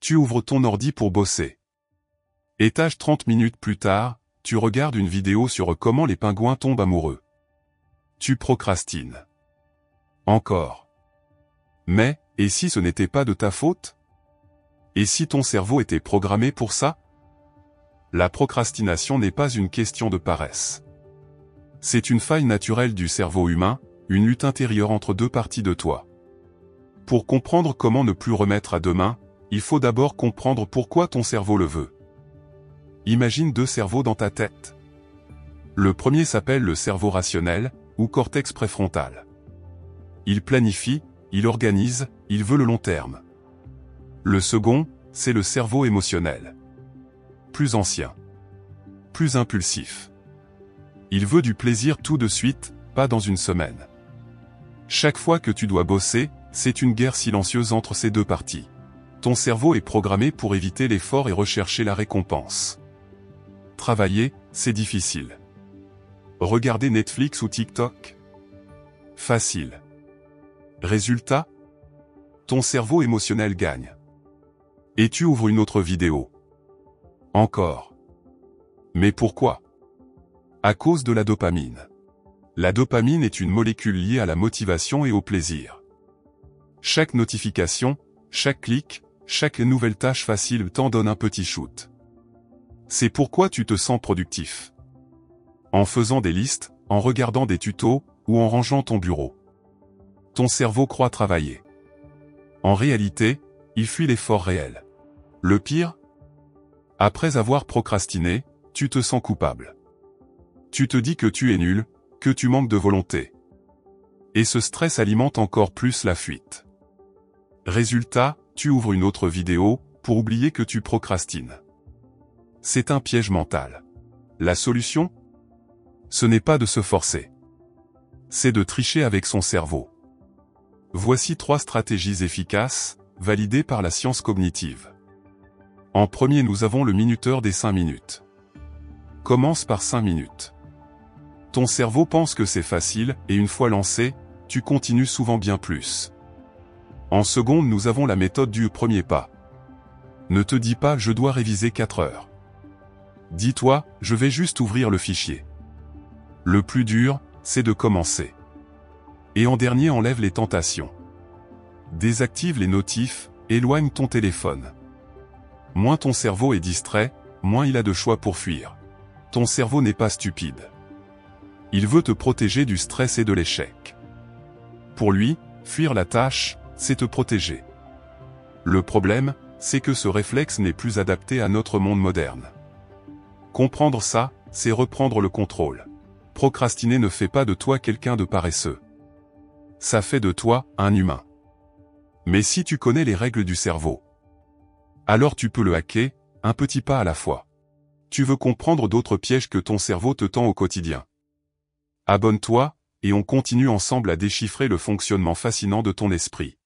Tu ouvres ton ordi pour bosser. Étage 30 minutes plus tard, tu regardes une vidéo sur comment les pingouins tombent amoureux. Tu procrastines. Encore. Mais, et si ce n'était pas de ta faute? Et si ton cerveau était programmé pour ça? La procrastination n'est pas une question de paresse. C'est une faille naturelle du cerveau humain, une lutte intérieure entre deux parties de toi. Pour comprendre comment ne plus remettre à demain, il faut d'abord comprendre pourquoi ton cerveau le veut. Imagine deux cerveaux dans ta tête. Le premier s'appelle le cerveau rationnel, ou cortex préfrontal. Il planifie, il organise, il veut le long terme. Le second, c'est le cerveau émotionnel. Plus ancien. Plus impulsif. Il veut du plaisir tout de suite, pas dans une semaine. Chaque fois que tu dois bosser, c'est une guerre silencieuse entre ces deux parties. Ton cerveau est programmé pour éviter l'effort et rechercher la récompense. Travailler, c'est difficile. Regarder Netflix ou TikTok? Facile. Résultat? Ton cerveau émotionnel gagne. Et tu ouvres une autre vidéo. Encore. Mais pourquoi? À cause de la dopamine. La dopamine est une molécule liée à la motivation et au plaisir. Chaque notification, chaque clic, chaque nouvelle tâche facile t'en donne un petit shoot. C'est pourquoi tu te sens productif. En faisant des listes, en regardant des tutos, ou en rangeant ton bureau. Ton cerveau croit travailler. En réalité, il fuit l'effort réel. Le pire? Après avoir procrastiné, tu te sens coupable. Tu te dis que tu es nul, que tu manques de volonté. Et ce stress alimente encore plus la fuite. Résultat, tu ouvres une autre vidéo, pour oublier que tu procrastines. C'est un piège mental. La solution? Ce n'est pas de se forcer. C'est de tricher avec son cerveau. Voici 3 stratégies efficaces, validées par la science cognitive. En premier, nous avons le minuteur des 5 minutes. Commence par 5 minutes. Ton cerveau pense que c'est facile, et une fois lancé, tu continues souvent bien plus. En seconde, nous avons la méthode du premier pas. Ne te dis pas « je dois réviser 4 heures ». Dis-toi « je vais juste ouvrir le fichier ». Le plus dur, c'est de commencer. Et en dernier, enlève les tentations. Désactive les notifs, éloigne ton téléphone. Moins ton cerveau est distrait, moins il a de choix pour fuir. Ton cerveau n'est pas stupide. Il veut te protéger du stress et de l'échec. Pour lui, fuir la tâche, c'est te protéger. Le problème, c'est que ce réflexe n'est plus adapté à notre monde moderne. Comprendre ça, c'est reprendre le contrôle. Procrastiner ne fait pas de toi quelqu'un de paresseux. Ça fait de toi un humain. Mais si tu connais les règles du cerveau, alors tu peux le hacker, un petit pas à la fois. Tu veux comprendre d'autres pièges que ton cerveau te tend au quotidien? Abonne-toi, et on continue ensemble à déchiffrer le fonctionnement fascinant de ton esprit.